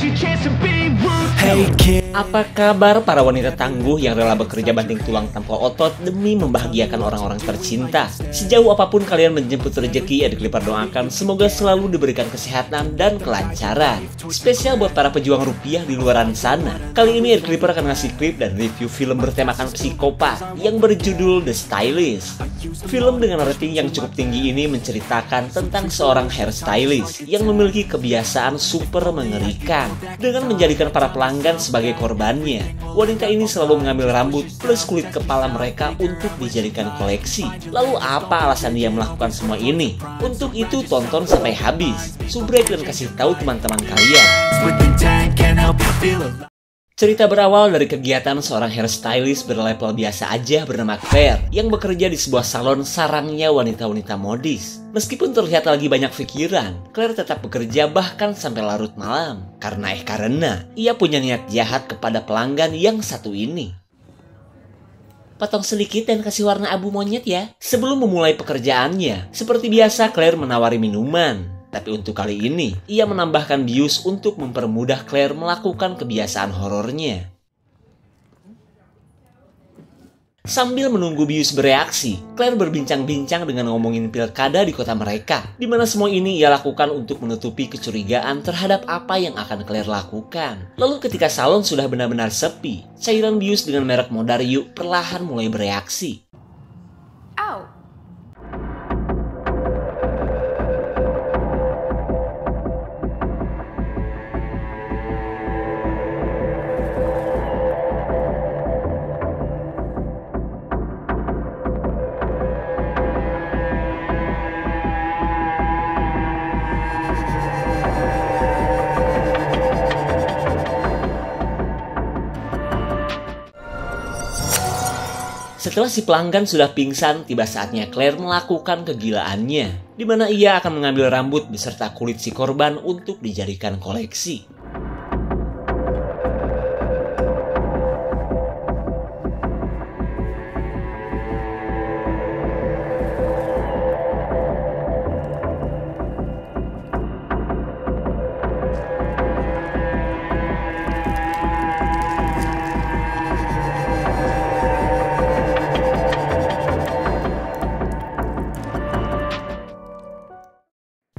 Hey kid. Apa kabar para wanita tangguh yang rela bekerja banting tulang tanpa otot demi membahagiakan orang-orang tercinta? Sejauh apapun kalian menjemput rezeki, Erik Clipper doakan semoga selalu diberikan kesehatan dan kelancaran. Spesial buat para pejuang rupiah di luaran sana. Kali ini Erik Clipper akan ngasih klip dan review film bertemakan psikopat yang berjudul The Stylist. Film dengan rating yang cukup tinggi ini menceritakan tentang seorang hairstylist yang memiliki kebiasaan super mengerikan. Dengan menjadikan para pelanggan sebagai korbannya, wanita ini selalu mengambil rambut plus kulit kepala mereka untuk dijadikan koleksi. Lalu apa alasan dia melakukan semua ini? Untuk itu tonton sampai habis, subrek dan kasih tahu teman-teman kalian. Cerita berawal dari kegiatan seorang hairstylist berlevel biasa aja bernama Claire yang bekerja di sebuah salon sarangnya wanita-wanita modis. Meskipun terlihat lagi banyak pikiran, Claire tetap bekerja bahkan sampai larut malam. Karena ia punya niat jahat kepada pelanggan yang satu ini. Potong sedikit dan kasih warna abu monyet ya. Sebelum memulai pekerjaannya, seperti biasa Claire menawari minuman. Tapi untuk kali ini, ia menambahkan bius untuk mempermudah Claire melakukan kebiasaan horornya. Sambil menunggu bius bereaksi, Claire berbincang-bincang dengan ngomongin pilkada di kota mereka, di mana semua ini ia lakukan untuk menutupi kecurigaan terhadap apa yang akan Claire lakukan. Lalu ketika salon sudah benar-benar sepi, cairan bius dengan merek Modario perlahan mulai bereaksi. Setelah si pelanggan sudah pingsan, tiba saatnya Claire melakukan kegilaannya, di mana ia akan mengambil rambut beserta kulit si korban untuk dijadikan koleksi.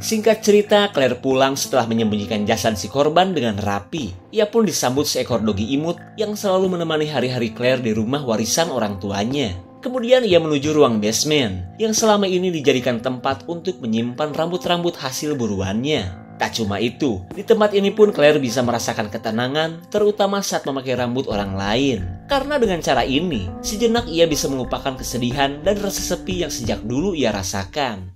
Singkat cerita, Claire pulang setelah menyembunyikan jasad si korban dengan rapi. Ia pun disambut seekor dogi imut yang selalu menemani hari-hari Claire di rumah warisan orang tuanya. Kemudian ia menuju ruang basement, yang selama ini dijadikan tempat untuk menyimpan rambut-rambut hasil buruannya. Tak cuma itu, di tempat ini pun Claire bisa merasakan ketenangan, terutama saat memakai rambut orang lain. Karena dengan cara ini, sejenak ia bisa melupakan kesedihan dan rasa sepi yang sejak dulu ia rasakan.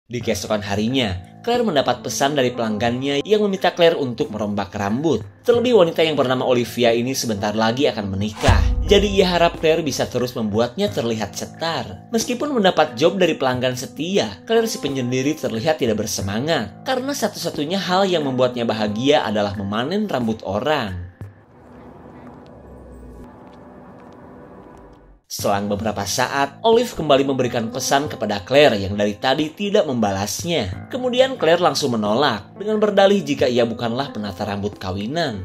Di keesokan harinya, Claire mendapat pesan dari pelanggannya yang meminta Claire untuk merombak rambut. Terlebih wanita yang bernama Olivia ini sebentar lagi akan menikah. Jadi ia harap Claire bisa terus membuatnya terlihat cetar. Meskipun mendapat job dari pelanggan setia, Claire si penyendiri terlihat tidak bersemangat. Karena satu-satunya hal yang membuatnya bahagia adalah memanen rambut orang. Selang beberapa saat, Olive kembali memberikan pesan kepada Claire yang dari tadi tidak membalasnya. Kemudian Claire langsung menolak dengan berdalih jika ia bukanlah penata rambut kawinan.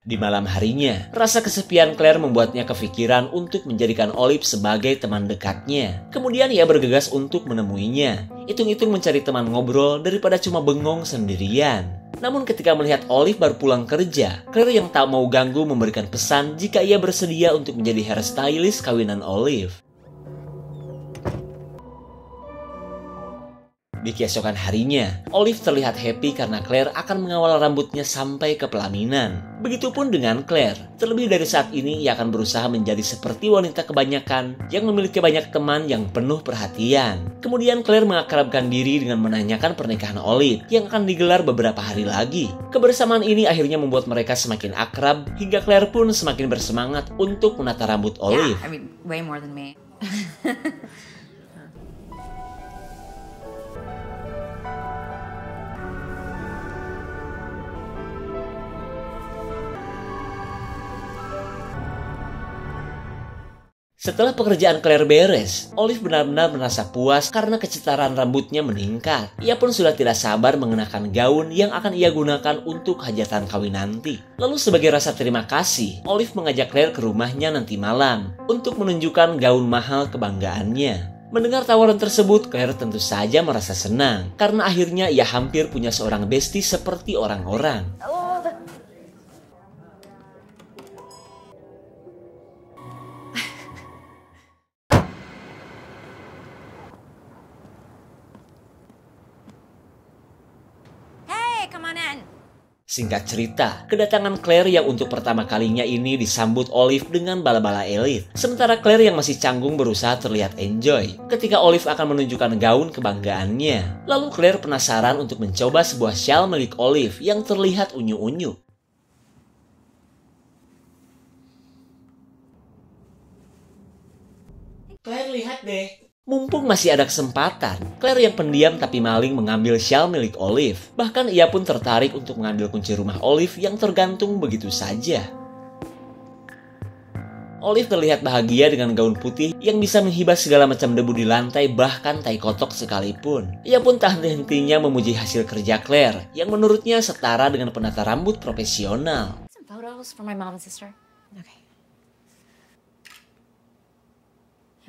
Di malam harinya, rasa kesepian Claire membuatnya kepikiran untuk menjadikan Olive sebagai teman dekatnya. Kemudian ia bergegas untuk menemuinya. Hitung-hitung mencari teman ngobrol daripada cuma bengong sendirian. Namun ketika melihat Olive baru pulang kerja, Claire yang tak mau ganggu memberikan pesan jika ia bersedia untuk menjadi hairstylist kawinan Olive. Di keesokan harinya, Olive terlihat happy karena Claire akan mengawal rambutnya sampai ke pelaminan. Begitupun dengan Claire. Terlebih dari saat ini, ia akan berusaha menjadi seperti wanita kebanyakan yang memiliki banyak teman yang penuh perhatian. Kemudian Claire mengakrabkan diri dengan menanyakan pernikahan Olive yang akan digelar beberapa hari lagi. Kebersamaan ini akhirnya membuat mereka semakin akrab hingga Claire pun semakin bersemangat untuk menata rambut Olive. Yeah, I mean, way more than me. Setelah pekerjaan Claire beres, Olive benar-benar merasa puas karena kecerahan rambutnya meningkat. Ia pun sudah tidak sabar mengenakan gaun yang akan ia gunakan untuk hajatan kawin nanti. Lalu sebagai rasa terima kasih, Olive mengajak Claire ke rumahnya nanti malam untuk menunjukkan gaun mahal kebanggaannya. Mendengar tawaran tersebut, Claire tentu saja merasa senang karena akhirnya ia hampir punya seorang bestie seperti orang-orang. Singkat cerita, kedatangan Claire yang untuk pertama kalinya ini disambut Olive dengan bala-bala elit. Sementara Claire yang masih canggung berusaha terlihat enjoy ketika Olive akan menunjukkan gaun kebanggaannya. Lalu Claire penasaran untuk mencoba sebuah shawl milik Olive yang terlihat unyu-unyu. Claire, lihat deh. Mumpung masih ada kesempatan, Claire yang pendiam tapi maling mengambil shawl milik Olive. Bahkan ia pun tertarik untuk mengambil kunci rumah Olive yang tergantung begitu saja. Olive terlihat bahagia dengan gaun putih yang bisa menghibas segala macam debu di lantai, bahkan tai kotok sekalipun. Ia pun tak henti-hentinya memuji hasil kerja Claire yang menurutnya setara dengan penata rambut profesional. Some photos for my mom and sister. Okay.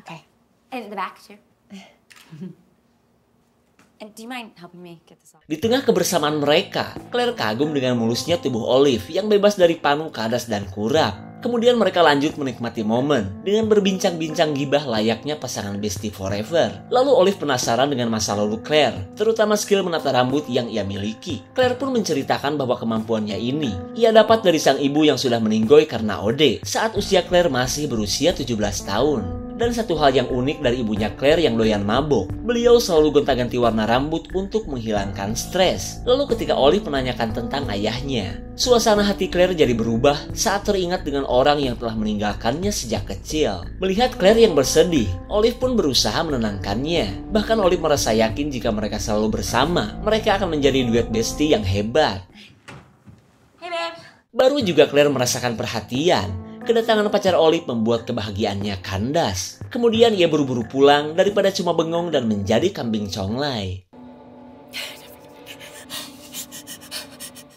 Okay. And the back too. And do you mind helping me get this off? Di tengah kebersamaan mereka, Claire kagum dengan mulusnya tubuh Olive yang bebas dari panu, kadas, dan kurap. Kemudian mereka lanjut menikmati momen dengan berbincang-bincang gibah layaknya pasangan bestie forever. Lalu Olive penasaran dengan masa lalu Claire, terutama skill menata rambut yang ia miliki. Claire pun menceritakan bahwa kemampuannya ini ia dapat dari sang ibu yang sudah meninggoy karena OD saat usia Claire masih berusia 17 tahun. Dan satu hal yang unik dari ibunya Claire yang doyan mabok, beliau selalu gonta-ganti warna rambut untuk menghilangkan stres. Lalu ketika Olive menanyakan tentang ayahnya, suasana hati Claire jadi berubah saat teringat dengan orang yang telah meninggalkannya sejak kecil. Melihat Claire yang bersedih, Olive pun berusaha menenangkannya. Bahkan Olive merasa yakin jika mereka selalu bersama, mereka akan menjadi duet bestie yang hebat. Hey babe. Baru juga Claire merasakan perhatian. Kedatangan pacar Olive membuat kebahagiaannya kandas. Kemudian ia buru-buru pulang daripada cuma bengong dan menjadi kambing conglay.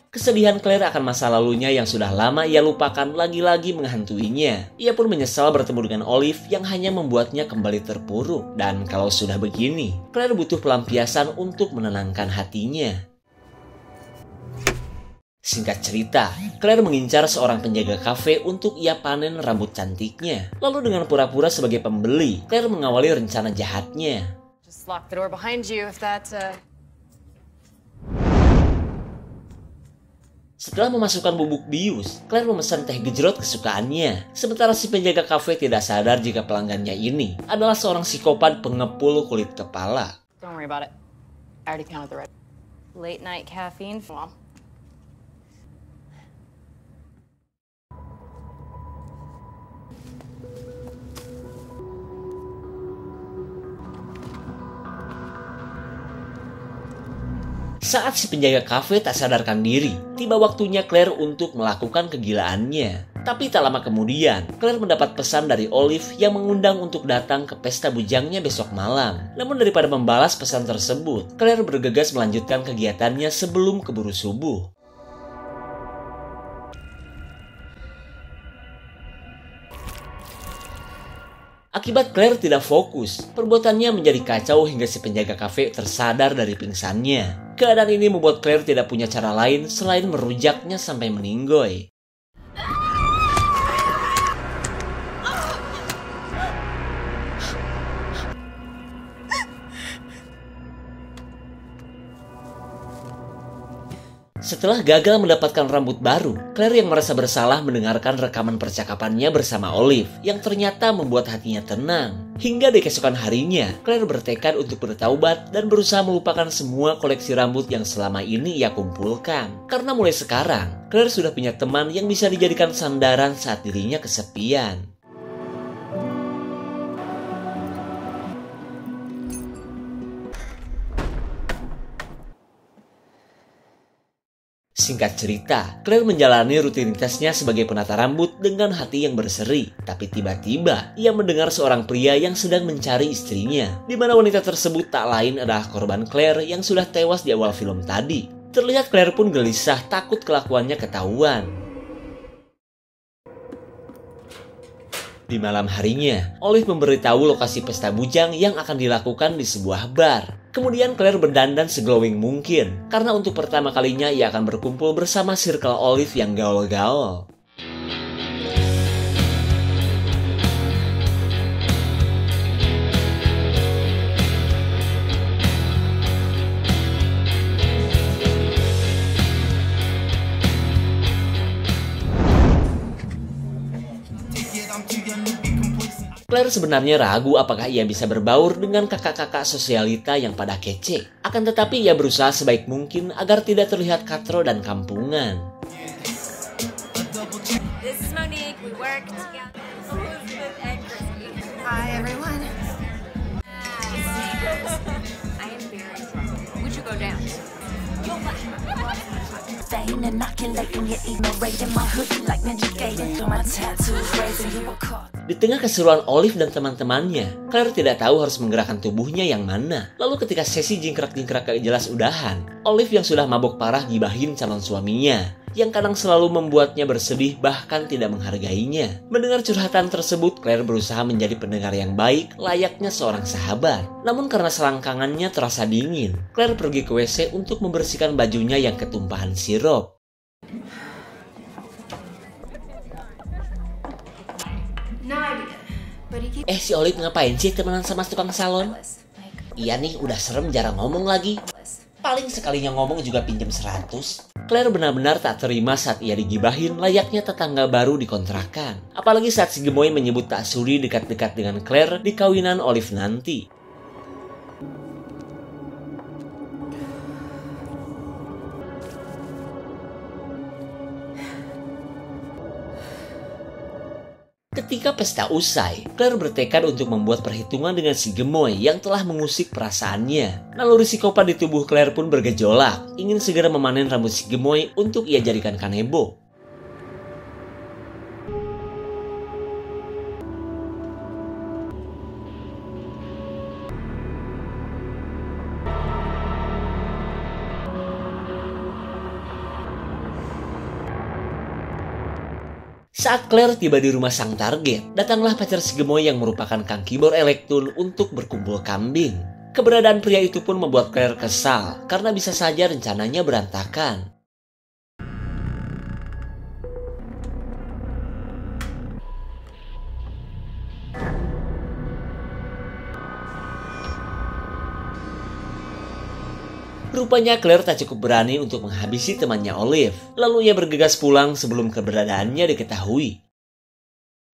Kesedihan Claire akan masa lalunya yang sudah lama ia lupakan lagi-lagi menghantuinya. Ia pun menyesal bertemu dengan Olive yang hanya membuatnya kembali terpuruk. Dan kalau sudah begini, Claire butuh pelampiasan untuk menenangkan hatinya. Singkat cerita, Claire mengincar seorang penjaga kafe untuk ia panen rambut cantiknya. Lalu dengan pura-pura sebagai pembeli, Claire mengawali rencana jahatnya. Just lock the door behind you if that's Setelah memasukkan bubuk bius, Claire memesan teh gejrot kesukaannya. Sementara si penjaga kafe tidak sadar jika pelanggannya ini adalah seorang psikopat pengepul kulit kepala. Don't worry about it. I already counted the red. Late night caffeine. Mom. Saat si penjaga kafe tak sadarkan diri, tiba waktunya Claire untuk melakukan kegilaannya. Tapi tak lama kemudian, Claire mendapat pesan dari Olive yang mengundang untuk datang ke pesta bujangnya besok malam. Namun daripada membalas pesan tersebut, Claire bergegas melanjutkan kegiatannya sebelum keburu subuh. Akibat Claire tidak fokus, perbuatannya menjadi kacau hingga si penjaga kafe tersadar dari pingsannya. Keadaan ini membuat Claire tidak punya cara lain selain merujaknya sampai meninggoy. Setelah gagal mendapatkan rambut baru, Claire yang merasa bersalah mendengarkan rekaman percakapannya bersama Olive yang ternyata membuat hatinya tenang. Hingga di keesokan harinya, Claire bertekad untuk bertaubat dan berusaha melupakan semua koleksi rambut yang selama ini ia kumpulkan. Karena mulai sekarang, Claire sudah punya teman yang bisa dijadikan sandaran saat dirinya kesepian. Singkat cerita, Claire menjalani rutinitasnya sebagai penata rambut dengan hati yang berseri. Tapi tiba-tiba, ia mendengar seorang pria yang sedang mencari istrinya. Di mana wanita tersebut tak lain adalah korban Claire yang sudah tewas di awal film tadi. Terlihat Claire pun gelisah takut kelakuannya ketahuan. Di malam harinya, Olive memberitahu lokasi pesta bujang yang akan dilakukan di sebuah bar. Kemudian Claire berdandan seglowing mungkin, karena untuk pertama kalinya ia akan berkumpul bersama circle Olive yang gaul-gaul. Claire sebenarnya ragu apakah ia bisa berbaur dengan kakak-kakak sosialita yang pada kece. Akan tetapi ia berusaha sebaik mungkin agar tidak terlihat katro dan kampungan. This is Monique. We work together. Elizabeth and Christy. Hi, everyone. I am very drunk. Would you go down? Di tengah keseruan Olive dan teman-temannya, Claire tidak tahu harus menggerakkan tubuhnya yang mana. Lalu ketika sesi jingkrak-jingkrak gak jelas udahan, Olive yang sudah mabuk parah gibahin calon suaminya, yang kadang selalu membuatnya bersedih bahkan tidak menghargainya. Mendengar curhatan tersebut, Claire berusaha menjadi pendengar yang baik layaknya seorang sahabat. Namun karena selangkangannya terasa dingin, Claire pergi ke WC untuk membersihkan bajunya yang ketumpahan sirup. Si Olive ngapain sih temenan sama tukang salon? Iya nih, udah serem jarang ngomong lagi. Paling sekalinya ngomong juga pinjam 100. Claire benar-benar tak terima saat ia digibahin layaknya tetangga baru di kontrakan. Apalagi saat si gemoy menyebut tak sudi dekat-dekat dengan Claire di kawinan Olive nanti. Ketika pesta usai, Claire bertekad untuk membuat perhitungan dengan si gemoy yang telah mengusik perasaannya. Naluri psikopat di tubuh Claire pun bergejolak, ingin segera memanen rambut si gemoy untuk ia jadikan kanebo. Saat Claire tiba di rumah sang target, datanglah pacar si gemoy yang merupakan Kang Kibor Elektun untuk berkumpul kambing. Keberadaan pria itu pun membuat Claire kesal, karena bisa saja rencananya berantakan. Rupanya Claire tak cukup berani untuk menghabisi temannya Olive. Lalu ia bergegas pulang sebelum keberadaannya diketahui.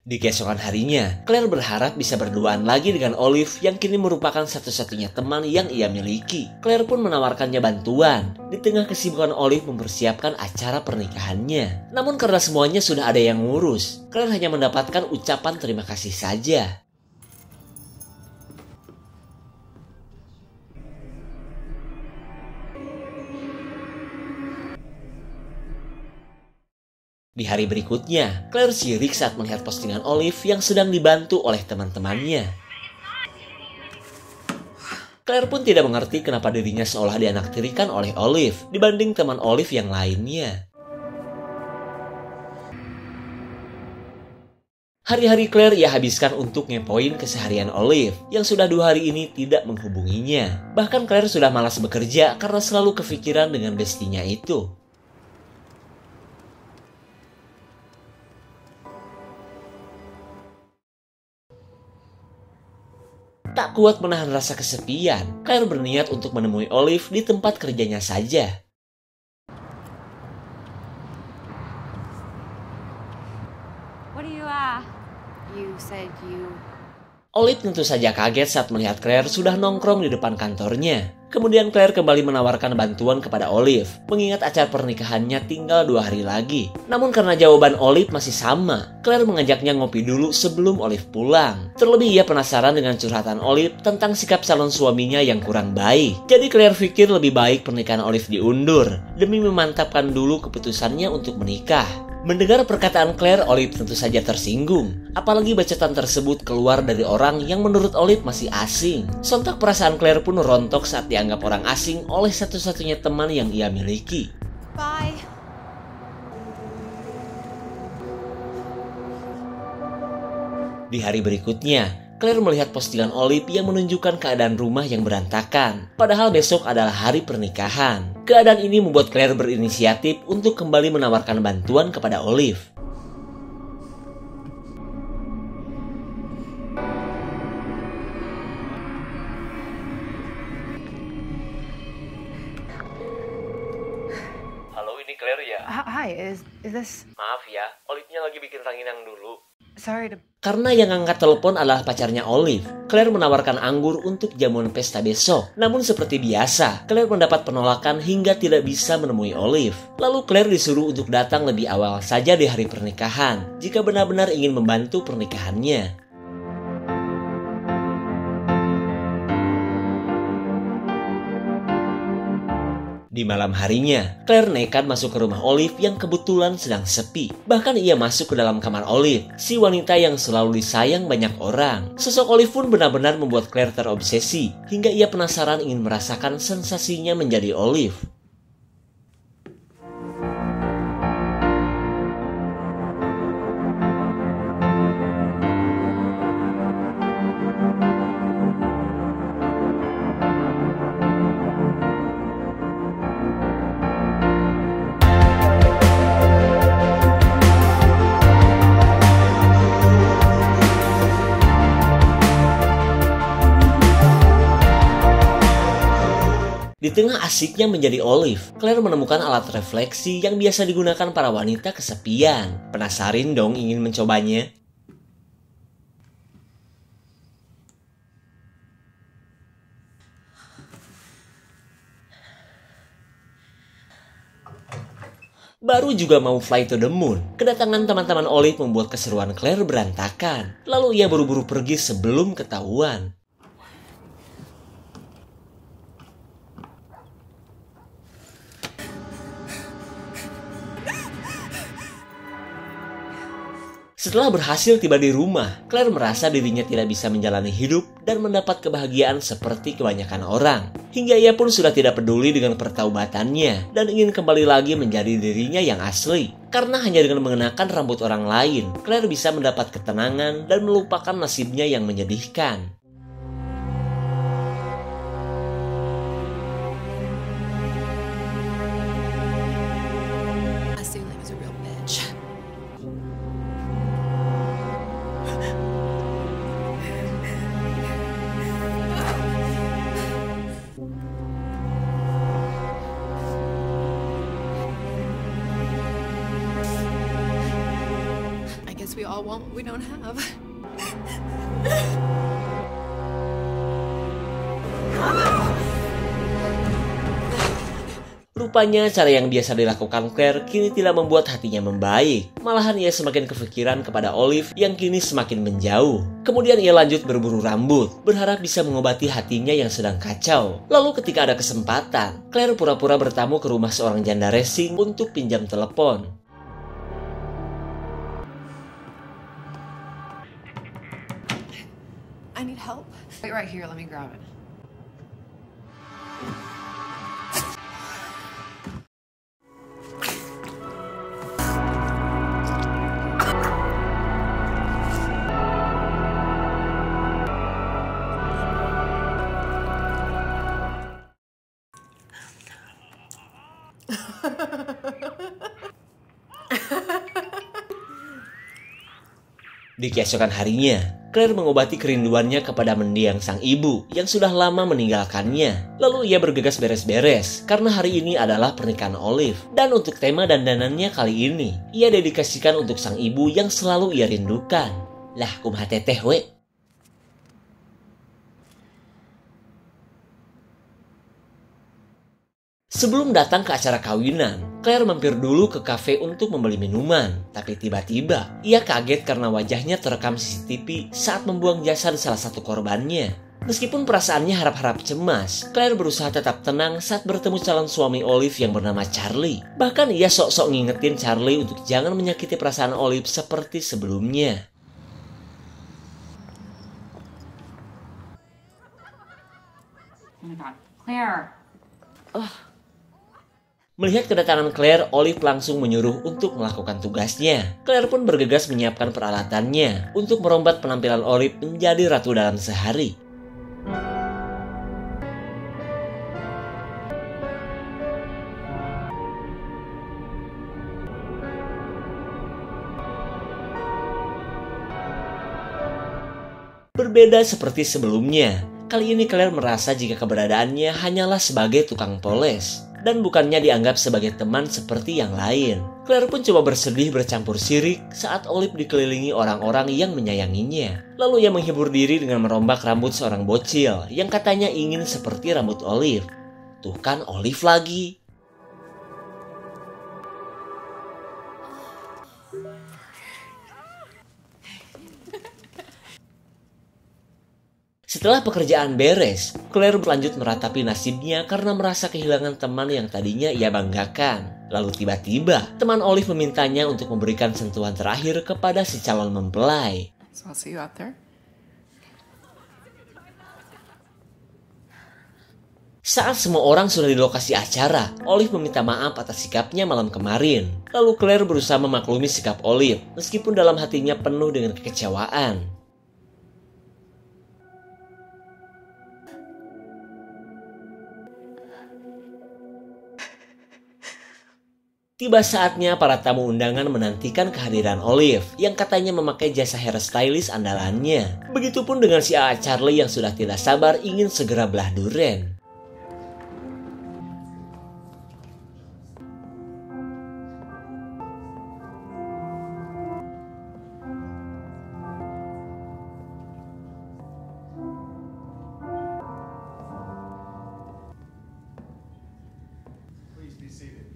Di keesokan harinya, Claire berharap bisa berduaan lagi dengan Olive yang kini merupakan satu-satunya teman yang ia miliki. Claire pun menawarkannya bantuan di tengah kesibukan Olive mempersiapkan acara pernikahannya. Namun karena semuanya sudah ada yang ngurus, Claire hanya mendapatkan ucapan terima kasih saja. Di hari berikutnya, Claire sirik saat melihat postingan Olive yang sedang dibantu oleh teman-temannya. Claire pun tidak mengerti kenapa dirinya seolah dianaktirikan oleh Olive dibanding teman Olive yang lainnya. Hari-hari Claire ia habiskan untuk ngepoin keseharian Olive yang sudah 2 hari ini tidak menghubunginya. Bahkan Claire sudah malas bekerja karena selalu kepikiran dengan bestinya itu. Tak kuat menahan rasa kesepian, Claire berniat untuk menemui Olive di tempat kerjanya saja. What do you, You said you... Olive tentu saja kaget saat melihat Claire sudah nongkrong di depan kantornya. Kemudian Claire kembali menawarkan bantuan kepada Olive, mengingat acara pernikahannya tinggal 2 hari lagi. Namun karena jawaban Olive masih sama, Claire mengajaknya ngopi dulu sebelum Olive pulang. Terlebih ia penasaran dengan curhatan Olive tentang sikap calon suaminya yang kurang baik. Jadi Claire pikir lebih baik pernikahan Olive diundur, demi memantapkan dulu keputusannya untuk menikah. Mendengar perkataan Claire, Olive tentu saja tersinggung. Apalagi bacaan tersebut keluar dari orang yang menurut Olive masih asing. Sontak perasaan Claire pun rontok saat dianggap orang asing oleh satu-satunya teman yang ia miliki. Bye. Di hari berikutnya, Claire melihat postingan Olive yang menunjukkan keadaan rumah yang berantakan. Padahal besok adalah hari pernikahan. Keadaan ini membuat Claire berinisiatif untuk kembali menawarkan bantuan kepada Olive. Halo, ini Claire ya? Hi, is this... Maaf ya, Olive-nya lagi bikin ranginang dulu. Sorry to... Karena yang angkat telepon adalah pacarnya Olive, Claire menawarkan anggur untuk jamuan pesta besok. Namun seperti biasa, Claire mendapat penolakan hingga tidak bisa menemui Olive. Lalu Claire disuruh untuk datang lebih awal saja di hari pernikahan, jika benar-benar ingin membantu pernikahannya. Di malam harinya, Claire nekat masuk ke rumah Olive yang kebetulan sedang sepi. Bahkan ia masuk ke dalam kamar Olive, si wanita yang selalu disayang banyak orang. Sosok Olive pun benar-benar membuat Claire terobsesi, hingga ia penasaran ingin merasakan sensasinya menjadi Olive. Di tengah asiknya menjadi Olive, Claire menemukan alat refleksi yang biasa digunakan para wanita kesepian. Penasaran dong ingin mencobanya? Baru juga mau fly to the moon, kedatangan teman-teman Olive membuat keseruan Claire berantakan. Lalu ia buru-buru pergi sebelum ketahuan. Setelah berhasil tiba di rumah, Claire merasa dirinya tidak bisa menjalani hidup dan mendapat kebahagiaan seperti kebanyakan orang. Hingga ia pun sudah tidak peduli dengan pertaubatannya dan ingin kembali lagi menjadi dirinya yang asli. Karena hanya dengan mengenakan rambut orang lain, Claire bisa mendapat ketenangan dan melupakan nasibnya yang menyedihkan. We all want what we don't have. Rupanya cara yang biasa dilakukan Claire kini tidak membuat hatinya membaik. Malahan ia semakin kepikiran kepada Olive yang kini semakin menjauh. Kemudian ia lanjut berburu rambut, berharap bisa mengobati hatinya yang sedang kacau. Lalu ketika ada kesempatan, Claire pura-pura bertamu ke rumah seorang janda racing untuk pinjam telepon. I need help. Wait right here, let me grab it. Di keesokan harinya, Claire mengobati kerinduannya kepada mendiang sang ibu yang sudah lama meninggalkannya. Lalu ia bergegas beres-beres karena hari ini adalah pernikahan Olive. Dan untuk tema dandanannya kali ini, ia dedikasikan untuk sang ibu yang selalu ia rindukan. Lah kumaha teteh we. Sebelum datang ke acara kawinan, Claire mampir dulu ke kafe untuk membeli minuman. Tapi tiba-tiba, ia kaget karena wajahnya terekam CCTV saat membuang jasad salah satu korbannya. Meskipun perasaannya harap-harap cemas, Claire berusaha tetap tenang saat bertemu calon suami Olive yang bernama Charlie. Bahkan ia sok-sok ngingetin Charlie untuk jangan menyakiti perasaan Olive seperti sebelumnya. Oh my God. Claire. Melihat kedatangan Claire, Olive langsung menyuruh untuk melakukan tugasnya. Claire pun bergegas menyiapkan peralatannya untuk merombat penampilan Olive menjadi ratu dalam sehari. Berbeda seperti sebelumnya, kali ini Claire merasa jika keberadaannya hanyalah sebagai tukang poles dan bukannya dianggap sebagai teman seperti yang lain. Claire pun coba bersedih bercampur sirik saat Olive dikelilingi orang-orang yang menyayanginya. Lalu ia menghibur diri dengan merombak rambut seorang bocil yang katanya ingin seperti rambut Olive. Tuh kan Olive lagi. Setelah pekerjaan beres, Claire berlanjut meratapi nasibnya karena merasa kehilangan teman yang tadinya ia banggakan. Lalu tiba-tiba, teman Olive memintanya untuk memberikan sentuhan terakhir kepada si calon mempelai. So I'll see you out there. Saat semua orang sudah di lokasi acara, Olive meminta maaf atas sikapnya malam kemarin. Lalu Claire berusaha memaklumi sikap Olive, meskipun dalam hatinya penuh dengan kekecewaan. Tiba saatnya para tamu undangan menantikan kehadiran Olive yang katanya memakai jasa hairstylist andalannya. Begitupun dengan si A.A. Charlie yang sudah tidak sabar ingin segera belah duren. Please be seated.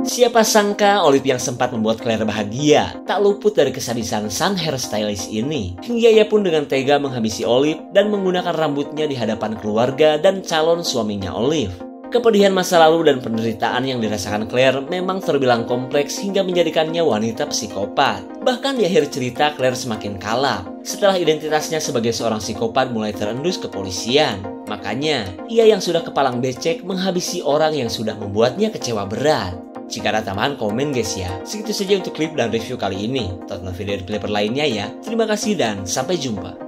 Siapa sangka Olive yang sempat membuat Claire bahagia tak luput dari kesadisan sang hairstylist ini. Hingga ia pun dengan tega menghabisi Olive dan menggunakan rambutnya di hadapan keluarga dan calon suaminya Olive. Kepedihan masa lalu dan penderitaan yang dirasakan Claire memang terbilang kompleks hingga menjadikannya wanita psikopat. Bahkan di akhir cerita Claire semakin kalap setelah identitasnya sebagai seorang psikopat mulai terendus kepolisian. Makanya ia yang sudah kepalang becek menghabisi orang yang sudah membuatnya kecewa berat. Jika ada tambahan komen guys ya. Segitu saja untuk klip dan review kali ini. Tonton video di klip lainnya ya. Terima kasih dan sampai jumpa.